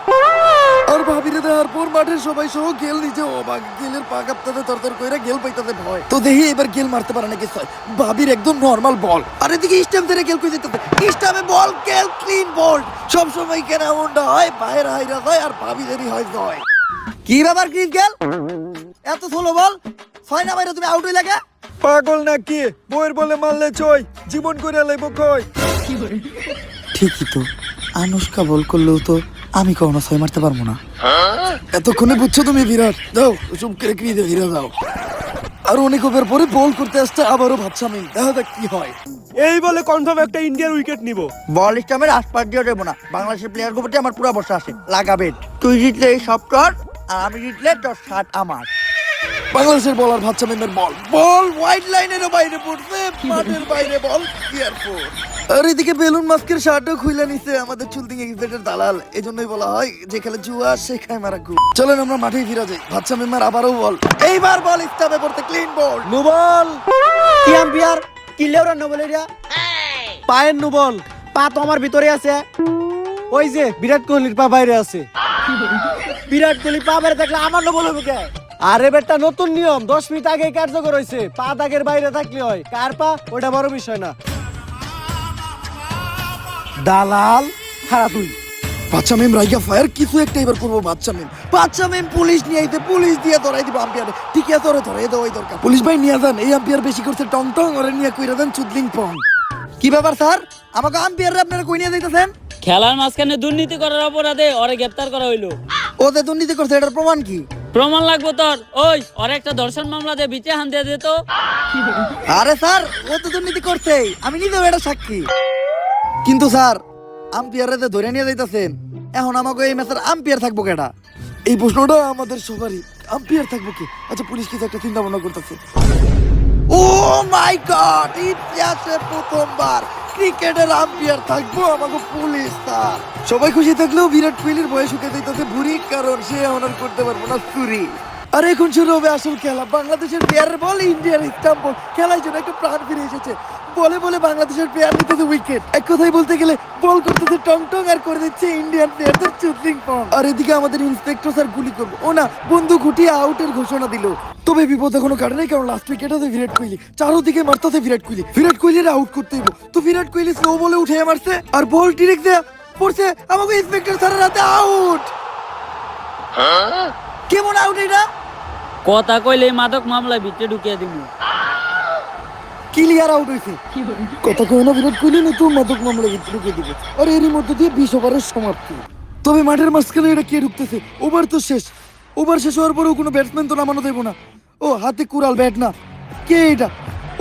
আর ভাবিরে দেওয়ার পর মাঠের সবাই সহ গেল নিজে অবাক। গেলের পা কাঁপতাতে তরতর কইরা গেল পাইতাতে ভয়। তো দেখি এবার গেল মারতে পারে নাকি ছয়। ভাবির একদম নরমাল বল, আর এদিকে স্টাম্প ধরে গেল কই যেতেছে। স্টাম্পে বল, গেল ক্লিন বল। সব সময় কেন এমনটা হয়? বাইরে হাইরা যায় আর ভাবিদেরই হয় জয়। কি ব্যাপার ক্রিস গেল, এত স্লো বল? ছয় না বাইরে তুমি আউট হই লাগে?
পাগল নাকি? বইয়ের বলে মারলে চই, জীবন করে লাইব কই।
ঠিকই তো, আনুষ্কা বল করলেও তো আমি কখনো ছয় মারতে পারবো না। এতক্ষণে বুঝছো তুমি বিরাট? দাও চুপ করে ক্রিজে ফিরে যাও। আর অনেক ওভার পরে বল করতে আসছে আবারও ভাবছি আমি, দেখা যাক কি হয়।
এই বলে কনফার্ম একটা ইন্ডিয়ার উইকেট নিব।
বল স্টামের আশপাশ দিয়ে দেবো না। বাংলাদেশের প্লেয়ার প্রতি আমার পুরো ভরসা আছে। লাগাবে, তুই জিতলে এই সব টর, আর আমি জিতলে তোর শার্ট আমার। বাংলাদেশের বলার ভাবছা মেমের বল, বল ওয়াইড লাইনের বাইরে পড়ছে, মাঠের বাইরে বল ক্লিয়ার ফোর। আর এদিকে বেলুন মাস্কের শার্টও খুলে নিছে আমাদের চুলদিং এক্সপেক্টের দালাল। এজন্যই বলা হয় যে খেলে জুয়া সে খায় মারা গু। চলেন আমরা মাঠেই ফিরে যাই। ভাবছা মেমার আবারও বল, এইবার বল স্টামে পড়তে, ক্লিন বল।
নুবল কি আম্পিয়ার? কি লেওরা নুবল এটা? পায়ের নুবল, পা তো আমার ভিতরে আছে। ওই যে বিরাট কোহলির পা বাইরে আছে। বিরাট কোহলি পা বাইরে থাকলে আমার নুবল হবে কে? আরে বেটা, নতুন নিয়ম 10 মিনিট আগে কার্যকর হয়েছে। পা দাগের বাইরে থাকলে হয়, কার পা ওটা বড় বিষয় না। দালাল খারাপ তুই।
বাচ্চা মেম রাইগা ফায়ার, কিছু একটা এবার করবো। বাচ্চা মেম পুলিশ নিয়ে আইতে, পুলিশ দিয়ে ধরাই দিব আম্পিয়ারে। ঠিক আছে, ওরে ধরে দেওয়াই দরকার। পুলিশ ভাই নিয়ে যান, এই আম্পিয়ার বেশি করছে টং টং, ওরে নিয়ে কইরা দেন চুদলিং পং। কি ব্যাপার স্যার, আমাকে আম্পিয়ারে আপনারা কই নিয়ে যাইতেছেন?
খেলার মাঝখানে দুর্নীতি করার অপরাধে ওরে গ্রেপ্তার করা হইলো।
ও যে দুর্নীতি করছে, এটার প্রমাণ কি?
প্রমাণ লাগবো তোর? ওই ওর একটা ধর্ষণ মামলা দিয়ে বিচে হান দিয়ে দিত।
আরে স্যার, ও তো দুর্নীতি করছে, আমি নিজেও এটা সাক্ষী। কিন্তু স্যার, আম্পিয়ারে যে ধরে নিয়ে যাইতেছেন, এখন আমাকে এই ম্যাচের আম্পিয়ার থাকবো কেডা? এই প্রশ্নটা আমাদের সবারই, আম্পিয়ার থাকবো কি? আচ্ছা, পুলিশ কিছু একটা চিন্তা ভাবনা করতেছে। ও মাই গড, ইতিহাসে প্রথমবার ক্রিকেটের আম্পিয়ার থাকবো আমাকে পুলিশ স্যার। সবাই খুশি থাকলেও বিরাট কোহলির বয়স শুকিয়ে যাইতেছে বুড়ি, কারণ সে অনার করতে পারবো না চুরি। আর এখন শুরু হবে আসল খেলা। বাংলাদেশের প্লেয়ারের বল, ইন্ডিয়ার স্টাম্প বল। খেলার জন্য একটা প্রাণ ফিরে এসেছে। বলে বলে বাংলাদেশের প্লেয়ার নিতেছে উইকেট। এক কথায় বলতে গেলে বল করতেছে টং টং, আর করে দিচ্ছে ইন্ডিয়ান প্লেয়ারদের চুদলিং পং। আর এদিকে আমাদের ইন্সপেক্টর স্যার গুলি করবো, ও না, বন্দুক ঘুটিয়ে আউটের ঘোষণা দিল। তবে বিপদ এখনো কাটে নাই, কারণ লাস্ট উইকেট আছে বিরাট কোহলি। চারোদিকে মারতেছে বিরাট কোহলি। বিরাট কোহলির আউট করতে হইব। তো বিরাট কোহলি স্লো বলে উঠে মারছে, আর বল ডিরেক্ট দেয়া পড়ছে আমাকে ইন্সপেক্টর স্যারের হাতে। আউট! কেমন আউট এটা?
কথা কইলে মাদক মামলায় ভিতরে ঢুকিয়ে দিব।
ক্লিয়ার আউট হয়েছে। কথা কয় না বিরাট কোহলি, নতুন মাদক মামলা ঢুকে দিবে। আর এরই মধ্যে দিয়ে 20 ওভারের সমাপ্তি। তবে মাঠের মাঝখানে এটা কে ঢুকতেছে? ওভার তো শেষ। ওভার শেষ হওয়ার পরেও কোনো ব্যাটসম্যান তো নামানো দেবো না। ও হাতে কুড়াল, ব্যাট না। কে এটা?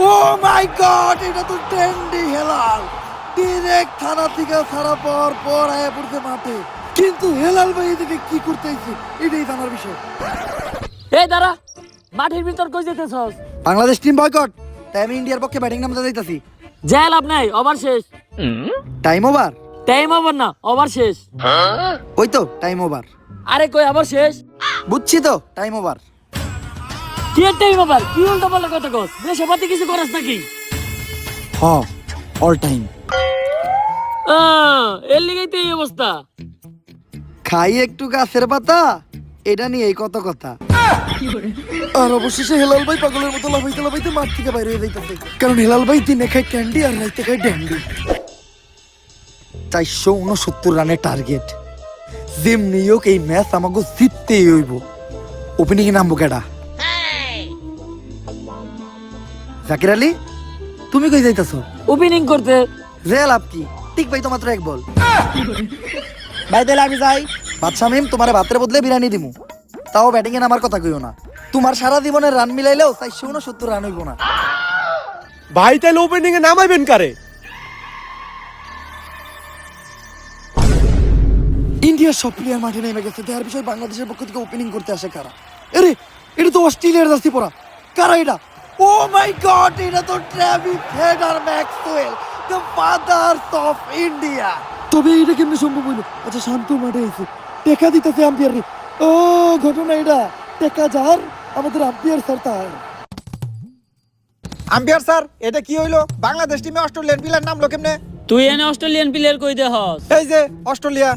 ও মাই গড, এটা তো ট্রেন্ডি হেলাল। ডিরেক্ট থানা থেকে ছাড়া পাওয়ার পর আয়া পড়ছে মাঠে। কিন্তু হেলাল ভাই এদিকে কি করতে আইছে, এটাই জানার বিষয়।
এই দাঁড়া, মাঠের ভিতর কই যেতেছস?
বাংলাদেশ টিম বয়কট, তাই আমি ইন্ডিয়ার পক্ষে ব্যাটিং নামতে যাইতাছি।
যা লাভ নাই, ওভার শেষ।
Time over?
টাইম ওভার না, ওভার শেষ।
ওই তো টাইম ওভার।
আরে কই আবার শেষ?
বুঝছি তো টাইম ওভার।
কি টাইম ওভার? কি উল্টা পাল্টা কথা কস? দেশে পাতি কিছু করাস নাকি?
হ, অল টাইম।
এর লিগেই তো এই অবস্থা।
খাই একটু গাছের পাতা, এটা নিয়ে এই কত কথা। আর অবশেষে হেলাল ভাই পাগলের মতো লাফাইতে লাফাইতে মাঠ থেকে বাইরে হয়ে যাইতেছে, কারণ হেলাল ভাই দিনে খায় ক্যান্ডি আর রাইতে খায় ড্যান্ডি। 469 রানের টার্গেট। যেমনি হোক এই ম্যাচ আমাকে জিততেই হইব। ওপেনিং এ নামবো কেডা? জাকির আলী, তুমি কই যাইতাছো?
ওপেনিং করতে।
যে লাভ কি? ঠিক ভাই তো মাত্র এক বল।
ভাই তাহলে আমি যাই।
বাদশা মিম, তোমার ভাতের বদলে বিরিয়ানি দিমু, তাও ব্যাটিং এ নামার কথা কইও না। তোমার সারা জীবনের রান মিলাইলেও 469 রান হইব না।
ভাই তাহলে ওপেনিং এ নামাইবেন কারে?
ইন্ডিয়ার সব প্লেয়ার মাঠে নেমে গেছে, দেখার বিষয় বাংলাদেশের পক্ষ থেকে ওপেনিং করতে আসে কারা? আরে এটা তো অস্ট্রেলিয়ার জার্সি পরা। কারা এটা? ও মাই গড, এটা তো ট্রেভিস হেড আর Maxwell, the fathers of India. তবে এটা কেমনে সম্ভব হইলো? আচ্ছা, শান্ত মাঠে আইছে, টেকা দিতেছে আম্পায়ার রে। ও ঘটনা এটা, টেকা যার আমাদের আম্পায়ার স্যার তার।
আম্পায়ার স্যার, এটা কি হইলো? বাংলাদেশ টিমে অস্ট্রেলিয়ান প্লেয়ার নামলো কেমনে?
তুই এনে অস্ট্রেলিয়ান প্লেয়ার কই দে হস?
এই যে অস্ট্রেলিয়া।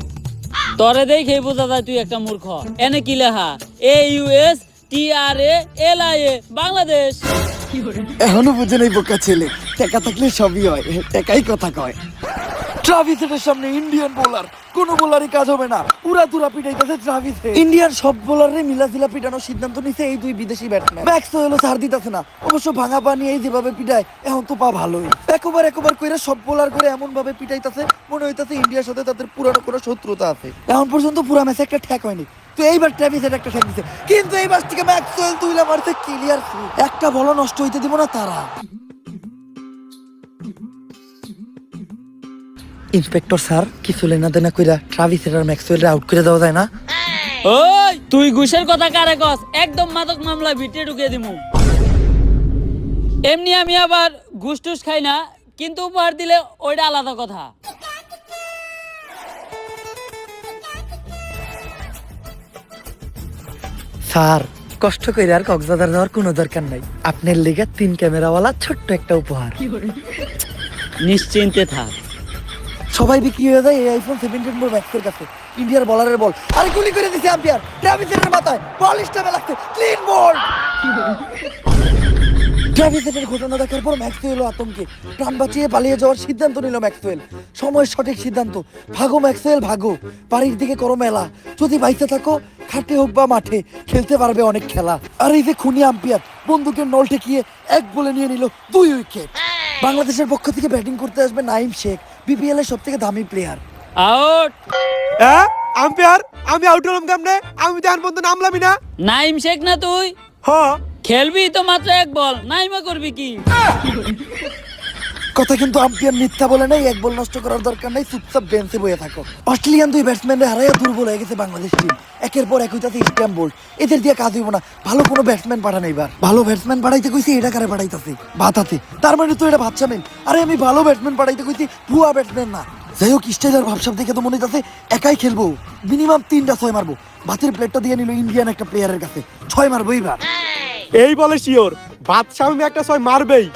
তরে দেখে বোঝা যায় তুই একটা মূর্খ। এনে কি লেখা? AUSTRALIA বাংলাদেশ।
এখনো বুঝে নাই বোকা ছেলে, টেকা থাকলে সবই হয়, টেকাই কথা কয়। ট্রাভিস হেডের সামনে ইন্ডিয়ান বোলার, কোন বোলারই কাজ হবে না, উড়া দুরা পিটাইতেছে ট্রাভিস হেড। ইন্ডিয়ান সব বোলারে মিলাজিলা পিটানোর সিদ্ধান্ত নিছে এই দুই বিদেশি ব্যাটসম্যান। ম্যাক্সওয়েলও ছাড় দিতেছে না, অবশ্য ভাঙা পানি এই যেভাবে পিটায় এখন তো পা ভালোই। একবার কইরা সব বোলার করে এমন ভাবে পিটাইতেছে মনে হইতাছে ইন্ডিয়ার সাথে তাদের পুরানো কোনো শত্রুতা আছে। এখন পর্যন্ত পুরা ম্যাচে একটা ঠ্যাক হয়নি, তো এইবার ট্রাভিস হেড একটা ঠ্যাক দিছে, কিন্তু এইবার থেকে ম্যাক্সওয়েল তুইলা মারছে ক্লিয়ার। একটা বল নষ্ট হইতে দিব না তারা। ইন্সপেক্টর স্যার, কিছু লেনা দেনা কইরা ট্রাভিস হেড আর ম্যাক্সওয়েলরে আউট করে দেওয়া যায় না?
ওই তুই ঘুষের কথা কারে কস? একদম মাদক মামলা ভিটে ঢুকিয়ে দিমু। এমনি আমি আবার ঘুষ টুস খাই না, কিন্তু উপহার দিলে ওইটা আলাদা কথা।
স্যার, কষ্ট করে আর কক্সবাজার যাওয়ার কোনো দরকার নাই, আপনার লেগে 3 ক্যামেরাওয়ালা ছোট্ট একটা উপহার।
নিশ্চিন্তে থাক।
সবাই বিক্রি হয়ে যায় এই আইফোন 17 প্রো ম্যাক্সের কাছে। ইন্ডিয়ার বলারের বল, আরে গুলি করে দিছে আম্পায়ার, ট্রাভিস হেডের মাথায় বল স্টামে লাগছে, ক্লিন বল। ট্রাভিস হেডের ঘটনা দেখার পর ম্যাক্সওয়েল আতঙ্কে প্রাণ বাঁচিয়ে পালিয়ে যাওয়ার সিদ্ধান্ত নিল ম্যাক্সওয়েল। সময় সঠিক সিদ্ধান্ত, ভাগো ম্যাক্সওয়েল ভাগো, বাড়ির দিকে করো মেলা। যদি বাইতে থাকো, খাটে হোক বা মাঠে, খেলতে পারবে অনেক খেলা। আর এই যে খুনি আম্পায়ার বন্দুকের নল ঠেকিয়ে 1 বলে নিয়ে নিল 2 উইকেট। বাংলাদেশের পক্ষ থেকে ব্যাটিং করতে আসবে নাইম শেখ, বিপিএল এর সবথেকে দামি প্লেয়ার।
আউট।
হ্যাঁ আম্পায়ার, আমি আউট হলাম কেমনে? আমি তো এখন পর্যন্ত নামলামই না।
নাইম শেখ না তুই?
হ্যাঁ।
খেলবি তো মাত্র 1 বল, নাইমা করবি কি?
কথা কিন্তু আম্পায়ার মিথ্যা বলে নাই, 1 বল নষ্ট করার দরকার নাই, চুপচাপ বেঞ্চে বসে থাকো। অস্ট্রেলিয়ান 2 ব্যাটসম্যানরে হারাইয়া দুর্বল হয়ে গেছে বাংলাদেশ টিম। একের পর এক হইতাছে স্ট্যাম্প বোল্ড, এদের দিয়ে কাজ হইব না। ভালো কোনো ব্যাটসম্যান পাঠানো, এবার ভালো ব্যাটসম্যান পাঠাইতে কইছি, এটা কারে পাঠাইতাছে? ভাতাতে, তার মানে তো এটা বাচ্চামেন। আরে আমি ভালো ব্যাটসম্যান পাঠাইতে কইছি, ভুয়া ব্যাটসম্যান না। যাই হোক, স্টাইল আর ভাবসাব দেখে তো মনে হইতাছে একাই খেলবো, মিনিমাম 3টা 6 মারবো। ভাতের প্লেটটা দিয়ে নিল ইন্ডিয়ান একটা প্লেয়ারের কাছে, 6 মারবো এইবার।
এই বলে শিওর বাদশাহ আমি একটা 6 মারবেই।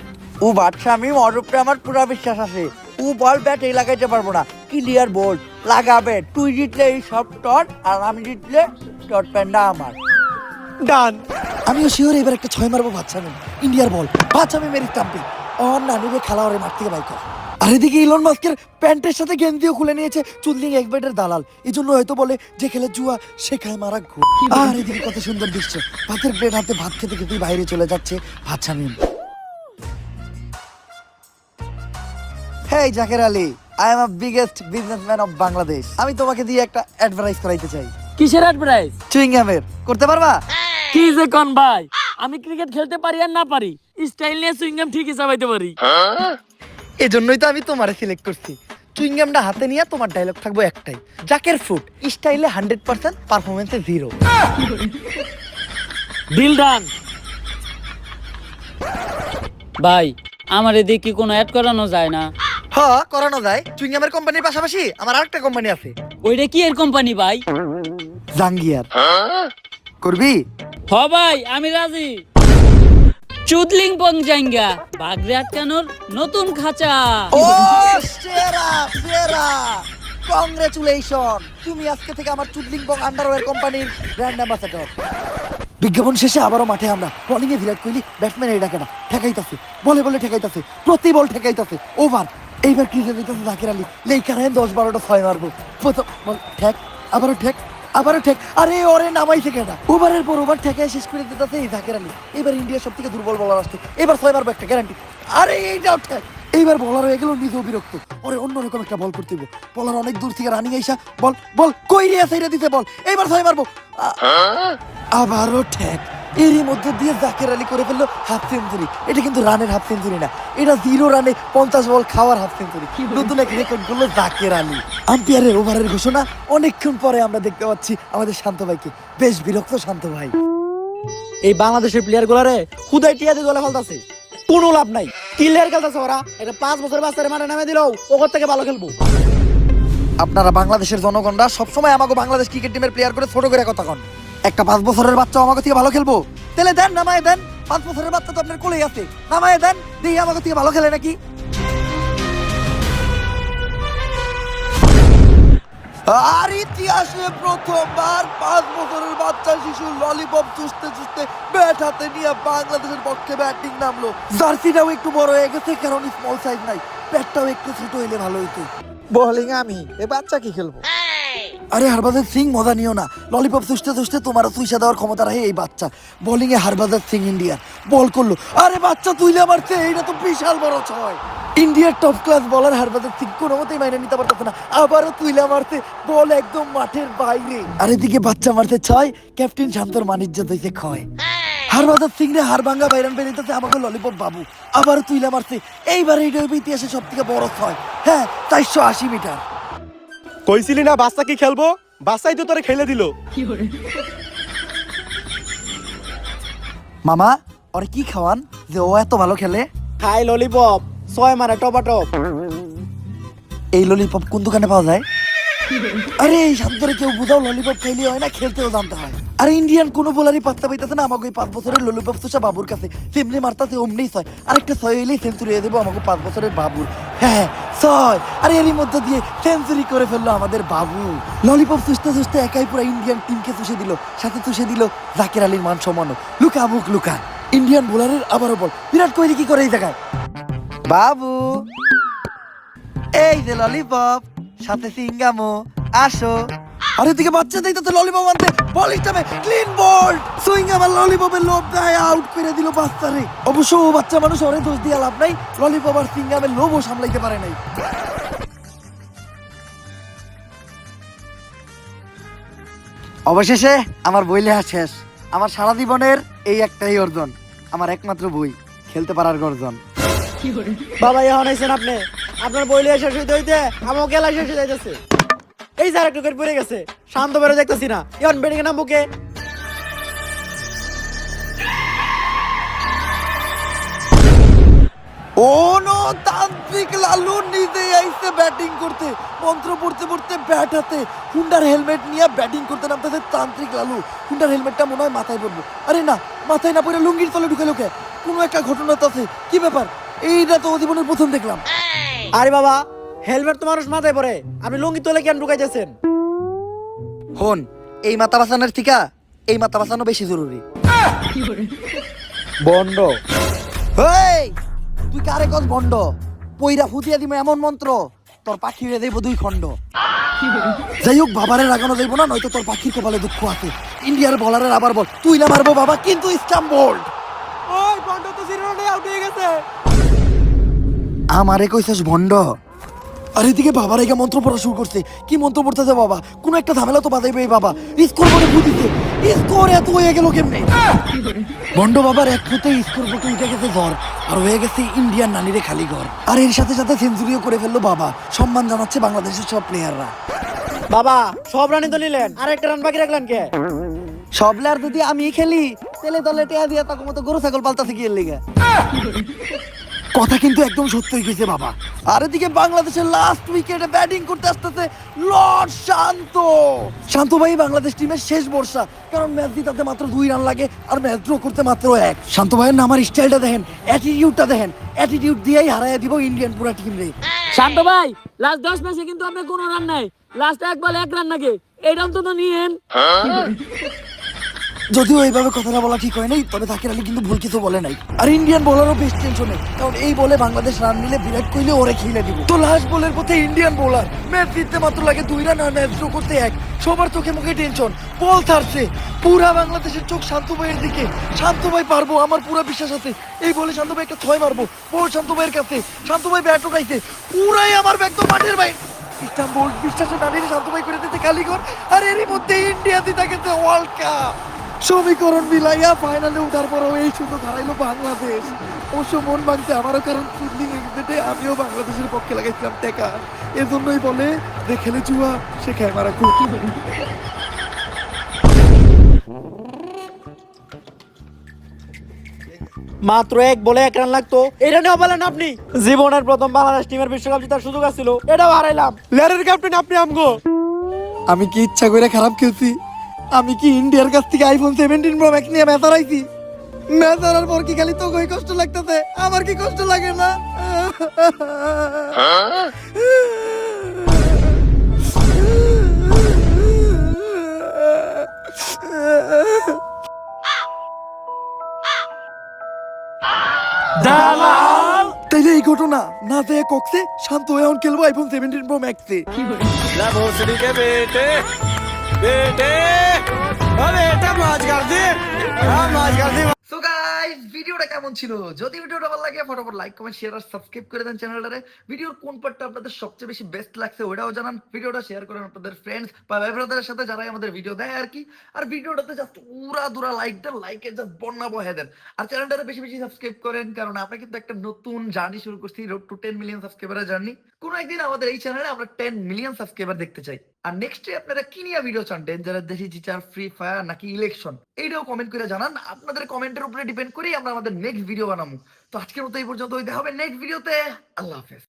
ও বাদশা, আমি অরূপে আমার পুরা বিশ্বাস আছে। ও বল ব্যাট এই লাগাইতে পারবো না, ক্লিয়ার বল লাগাবে। তুই জিতলে এই সব টট, আর আমি জিতলে টট প্যান্ডা আমার।
ডান।
আমিও শিওর এবার একটা 6 মারবো। বাদশা আমি ইন্ডিয়ার বল, বাদশা আমি মেরি স্টাম্পে অন না নিবে খেলা ওরে মাঠ থেকে বাইক। আর এদিকে ইলন মাস্কের প্যান্টের সাথে গেঞ্জিও খুলে নিয়েছে চুদলিং একবাইটের দালাল। এই জন্য হয়তো বলে যে খেলে জুয়া সে খায় মারা ঘুর। আর এদিকে কত সুন্দর দৃশ্য, ভাতের প্লেট হাতে ভাত খেতে খেতেই বাইরে চলে যাচ্ছে বাদশা মিম। Hey Zaker Ali, I am a biggest businessman of Bangladesh. আমি তোমাকে দিয়ে একটা অ্যাডভার্টাইজ করাইতে চাই।
কিসের অ্যাডভার্টাইজ?
চুইংগামের, করতে পারবা?
কি যে কোন ভাই, আমি ক্রিকেট খেলতে পারি আর না পারি, স্টাইল নিয়ে সুইংগাম ঠিকই চাবাইতে পারি।
এজন্যই তো আমি তোমারে সিলেক্ট করছি। চুইংগামটা হাতে নিয়ে তোমার ডায়লগ থাকবো একটাই, জাকের ফ্রুট, স্টাইলে 100%, পারফরমেন্সে 0।
Deal done. ভাই আমার এদিকে কি কোনো অ্যাড করানো যায় না?
হ্যাঁ করানো যায়। চুইংগামের কোম্পানির পাশাপাশি আমার আরেকটা কোম্পানি আছে,
ওইটা কি এর কোম্পানি ভাই?
জাঙ্গিয়ার। করবি?
হ ভাই আমি রাজি। চুদলিং পং জাঙ্গা বাগরে আটকানোর নতুন খাঁচা।
ও সেরা সেরা, কংগ্রেচুলেশন, তুমি আজকে থেকে আমার চুদলিং বং আন্ডারওয়্যার কোম্পানির ব্র্যান্ড অ্যাম্বাসেডর। বিজ্ঞাপন শেষে আবারও মাঠে আমরা। বোলিং এ বিরাট কোহলি, ব্যাটসম্যান এই ডাকে না, ঠেকাইতাছে, বলে বলে ঠেকাইতাছে, প্রতি বল ঠেকাইতাছে, ওভার। এইবার ক্রিজে দিতেছে জাকির আলী, লেইকার 10-12টা ছয় মারবো। প্রথম বল ঠেক, আবারও ঠেক, আবারও ঠেক, আরে ওরে নামাইছে কেনা। ওভারের পর ওভার ঠেকায় শেষ করে দিতেছে এই জাকির আলী। এবার ইন্ডিয়ার সব থেকে দুর্বল বলার আসছে, এবার ছয় মারবো একটা গ্যারান্টি। আরে এইটাও ঠেক। এইবার বলার হয়ে গেল নিজেও বিরক্ত, ওরে অন্যরকম একটা বল করতে হবে। বলার অনেক দূর থেকে রানিং আইসা বল বল কই রিয়া সাইরা দিতে বল, এইবার ছয় মারবো। আবারও ঠেক। এরই মধ্যে দিয়ে জাকের আলী করে ফেললো হাফ সেঞ্চুরি। এটা কিন্তু রানের হাফ সেঞ্চুরি না, এটা 0 রানে 50 বল খাওয়ার হাফ সেঞ্চুরি। নতুন এক রেকর্ড করলো জাকের আলী। আম্পায়ারের ওভারের ঘোষণা অনেকক্ষণ পরে আমরা দেখতে পাচ্ছি আমাদের শান্ত ভাইকে। বেশ বিরক্ত শান্ত ভাই।
এই বাংলাদেশের প্লেয়ার গুলারে খুদাই টিয়া দিয়ে গলে ফেলতাছে, কোনো লাভ নাই। ক্লিয়ার খেলতেছে ওরা, এটা 5 বছর বাচ্চারে মাঠে নামে দিলেও ওর থেকে ভালো খেলবো।
আপনারা বাংলাদেশের জনগণরা সবসময় আমাকে বাংলাদেশ ক্রিকেট টিমের প্লেয়ার করে ছোট করে কথা কন। একটা 5 বছরের বাচ্চা আমাকে থেকে ভালো খেলবো? তাহলে দেন, নামায় দেন। 5 বছরের বাচ্চা তো আপনার কোলেই আছে, নামায় দেন, দেখি আমাকে থেকে ভালো খেলে নাকি। আর ইতিহাসে প্রথমবার 5 বছরের বাচ্চা শিশু ললিপপ চুষতে চুষতে ব্যাট হাতে নিয়ে বাংলাদেশের পক্ষে ব্যাটিং নামলো। জার্সিটাও একটু বড় হয়ে গেছে, কারণ স্মল সাইজ নাই, ব্যাটটাও একটু ছোট হইলে ভালো হইতো।
বোলিং আমি, এ বাচ্চা কি খেলবো?
আরে হরভজন সিং মজা নিও না, ললিপপ চুষতে চুষতে তোমারও চুষা দেওয়ার ক্ষমতা রাখে এই বাচ্চা। বোলিং এ হরভজন সিং ইন্ডিয়ার বল করলো, আরে বাচ্চা তুইলে মারছে, এইটা তো বিশাল বড় ছয়। ইন্ডিয়ার টপ ক্লাস বলার হরভজন সিং কোনো মতেই মাইনে নিতে পারতেছে না, আবারও তুইলা মারছে, বল একদম মাঠের বাইরে। আর এদিকে বাচ্চা মারতে ছয়, ক্যাপ্টেন শান্তর মানিজ্য দিয়েছে ক্ষয়। হরভজন সিং রে হার ভাঙ্গা বাইরান বেরিয়েছে আমাকে ললিপপ বাবু, আবারও তুইলা মারছে। এইবার এইটা ইতিহাসে সব থেকে বড় ছয়, হ্যাঁ 480 মিটার।
কইছিলি না বাচ্চা কি খেলবো, বাচ্চাই তো তোরে খেলে দিল।
মামা ওরে কি খাওয়ান যে ও এত ভালো খেলে?
খাই ললিপপ, 6 মারা টপাটপ।
এই ললিপপ কোন দোকানে পাওয়া যায়? আরে এই শান্তরে কেউ বুঝাও, ললিপপ খাইলে হয় না, খেলতেও জানতে হয়। আর ইন্ডিয়ান কোনো বোলারই পাত্তা পাইতেছে না আমাকে ওই 5 বছরের ললিপপ চুষা বাবুর কাছে। তেমনি মারতাছে অমনি ছয়, আরেকটা ছয় হইলেই সেঞ্চুরি হয়ে দেবো আমাকে 5 বছরের বাবুর। হ্যাঁ ছয়, আর এরই মধ্যে দিয়ে সেঞ্চুরি করে ফেললো আমাদের বাবু। ললিপপ চুষতে চুষতে একাই পুরো ইন্ডিয়ান টিমকে চুষে দিল, সাথে চুষে দিল জাকির আলীর মান সম্মান। লুকা বুক লুকা, ইন্ডিয়ান বোলারের আবারও বল। বিরাট কোহলি কি করে এই জায়গায়? বাবু এই যে ললিপপ, সাথে সিঙ্গামো, আসো। আরে দিকে বাচ্চা দেই তো ললিপপ আনতে, বল স্টামে ক্লিন বল। সুইঙ্গাম আর ললিপপের লোভ দেয় আউট করে দিল বাচ্চারে। অবশ্য ও বাচ্চা মানুষ, ওরে দোষ দিয়ে লাভ নাই, ললিপপ আর সিঙ্গামের লোভও সামলাইতে পারে নাই। অবশেষে আমার বই লেখা শেষ। আমার সারা জীবনের এই একটাই অর্জন, আমার একমাত্র বই, খেলতে পারার গর্জন।
বাবা এখন আইছেন আপনি, আপনার বই লিয়ে শেষ হইতে হইতে আমার খেলা শেষ হয়ে যাইতেছে। এই যার একটু পড়ে গেছে, শান্ত বেরো দেখতেছি না, এখন বেডিং নাম বুকে।
তান্ত্রিক লালু নিজে আইছে ব্যাটিং করতে, মন্ত্র পড়তে পড়তে ব্যাট হাতে হুন্ডার হেলমেট নিয়ে ব্যাটিং করতে নামতেছে তান্ত্রিক লালু। হুন্ডার হেলমেটটা মনে হয় মাথায় পড়বো, আরে না মাথায় না পড়ে লুঙ্গির তলে ঢুকে লোকে। কোনো একটা ঘটনা তো আছে, কি ব্যাপার? এইটা তো জীবনের প্রথম দেখলাম।
আরে বাবা, হেলমেট তো মানুষ মাথায় পরে, আপনি লুঙ্গি তোলে কেন ঢুকাইতেছেন?
হন, এই মাথা বাঁচানোর থিকা এই মাথা বাঁচানো বেশি জরুরি।
বন্ড
এই তুই কারে কস বন্ড? পইরা ফুটিয়া দিমে এমন মন্ত্র তোর পাখি হয়ে যাইব 2 খণ্ড। যাই হোক, বাবারে রাগানো যাইব না, নয়তো তোর পাখির কপালে দুঃখ আছে। ইন্ডিয়ার বলারের আবার বল, তুই না মারবো বাবা, কিন্তু স্টাম্প বোল্ড।
ওই বন্ড তো 0 রানে আউট হয়ে গেছে।
আমারে কইছস ভন্ড? আর এদিকে বাবা রেখে মন্ত্র পড়া শুরু করছে। কি মন্ত্র পড়তেছে বাবা? কোন একটা ঝামেলা তো বাজাইবে এই বাবা। স্কোর বোর্ডে বুঝিছে, স্কোর এত হয়ে গেল কেমনে? ভন্ড বাবার এক ফুটে স্কোর বোর্ডে উঠে গেছে জ্বর, আর হয়ে গেছে ইন্ডিয়ান নানিরে খালি ঘর। আর এর সাথে সাথে সেঞ্চুরিও করে ফেললো বাবা। সম্মান জানাচ্ছে বাংলাদেশের সব প্লেয়াররা।
বাবা সব রানই তো নিলেন, আর একটা রান বাকি রাখলেন কে?
সব প্লেয়ার যদি আমি খেলি তাহলে দলে টেয়া দিয়ে তাকে মতো গরু ছাগল পালতাছে কি এর লিগে। কথা কিন্তু একদম সত্যই গেছে বাবা। আর এদিকে বাংলাদেশের লাস্ট উইকেটে ব্যাটিং করতে আসতেছে লর্ড শান্ত। শান্ত ভাই বাংলাদেশ টিমের শেষ ভরসা, কারণ ম্যাচ জিতাতে মাত্র 2 রান লাগে আর ম্যাচ ড্র করতে মাত্র 1। শান্ত ভাইয়ের নামার স্টাইলটা দেখেন, অ্যাটিটিউডটা দেখেন, অ্যাটিটিউড দিয়েই হারাইয়া দিব ইন্ডিয়ান পুরা টিম রে।
শান্ত ভাই লাস্ট 10 ম্যাচে কিন্তু আপনার কোনো রান নাই, লাস্ট এক বলে 1 রান নাকি, এটা অন্তত নিয়েন।
যদিও এইভাবে কথাটা বলা ঠিক হয় নাই, তবে জাকির আলী কিন্তু ভুল কিছু বলে নাই। আর ইন্ডিয়ান বোলারও বেশ টেনশনে, কারণ এই বলে বাংলাদেশ রান নিলে বিরাট কোহলি ওরে খেলে দিব। তো লাস্ট বলের পথে ইন্ডিয়ান বোলার, ম্যাচ জিততে মাত্র লাগে 2 রান আর ম্যাচ ড্র করতে 1। সবার চোখে মুখে টেনশন, বল ছাড়ছে, পুরা বাংলাদেশের চোখ শান্ত ভাইয়ের দিকে। শান্ত ভাই পারবো, আমার পুরা বিশ্বাস আছে। এই বলে শান্ত ভাই একটা 6 মারবো, বল শান্ত ভাইয়ের কাছে। শান্ত ভাই ব্যাট উঠাইছে, পুরাই আমার ব্যাগ তো মাঠের ভাই। ইস্তাম্বুল বিশ্বাসে দাঁড়িয়ে শান্ত ভাই করে দিতে কালীঘর। আর এরই মধ্যে ইন্ডিয়া জিতে গেছে ওয়ার্ল্ড কাপ। সমীকরণ মিলাইয়া ফাইনালে উঠার পরও এই সুযোগ হারাইলো বাংলাদেশ। অবশ্য মন ভাঙছে আমারও, কারণ ফুটলিং এক্সিটে আমিও বাংলাদেশের পক্ষে লাগাইছিলাম টেকা। এজন্যই বলে যে খেলে জুয়া সে খেয়ে মারা খুব।
মাত্র 1 বলে 1 রান লাগতো, এটা নিয়েও বলেন আপনি। জীবনের প্রথম বাংলাদেশ টিমের বিশ্বকাপ জেতার সুযোগ আছিল, এটাও হারাইলাম। লেরের ক্যাপ্টেন আপনি আমগো।
আমি কি ইচ্ছা করে খারাপ খেলছি? আমি কি ইন্ডিয়ার কাছ থেকে আইফোন 17 প্রো ম্যাক্স নিয়ে ম্যাচ হারাইছি? ম্যাচ হারার পর কি খালি তোকে কষ্ট লাগতেছে? আমার কি কষ্ট লাগে না? তাইলে এই ঘটনা না যায় কক্সে, শান্ত হয়ে এখন খেলবো আইফোন 17 প্রো ম্যাক্সে। সো গাইস, ভিডিওটা কেমন ছিল? যদি ভিডিওটা ভালো লাগে ফটাফট লাইক কমেন্ট শেয়ার আর সাবস্ক্রাইব করে দেন চ্যানেলটারে। ভিডিওর কোন পার্টটা আপনাদের সবচেয়ে বেশি বেস্ট লাগছে ওটাও জানান। ভিডিওটা শেয়ার করেন আপনাদের ফ্রেন্ডস বা ভাই ব্রাদারের সাথে যারাই আমাদের ভিডিও দেখে আর কি। আর ভিডিওটাতে জাস্ট উড়া দুরা লাইক দেন, লাইকের জাস্ট বন্যা বহে দেন। আর চ্যানেলটারে বেশি বেশি সাবস্ক্রাইব করেন, কারণ আমরা কিন্তু একটা নতুন জার্নি শুরু করছি, রোড টু 10 মিলিয়ন সাবস্ক্রাইবারের জার্নি। কোন একদিন আমাদের এই চ্যানেলে আমরা 10 মিলিয়ন সাবস্ক্রাইবার দেখতে চাই। আর নেক্সট ডে আপনারা কি নিয়ে ভিডিও চান? ডেঞ্জারাস দেশি চিচার, ফ্রি ফায়ার নাকি ইলেকশন? এইটাও কমেন্ট করে জানান। আপনাদের কমেন্টের উপরে ডিপেন্ড করেই আমরা আমাদের নেক্সট ভিডিও বানাবো। তো আজকের মতো এই পর্যন্ত, দেখা হবে নেক্সট ভিডিওতে। আল্লাহ হাফেজ।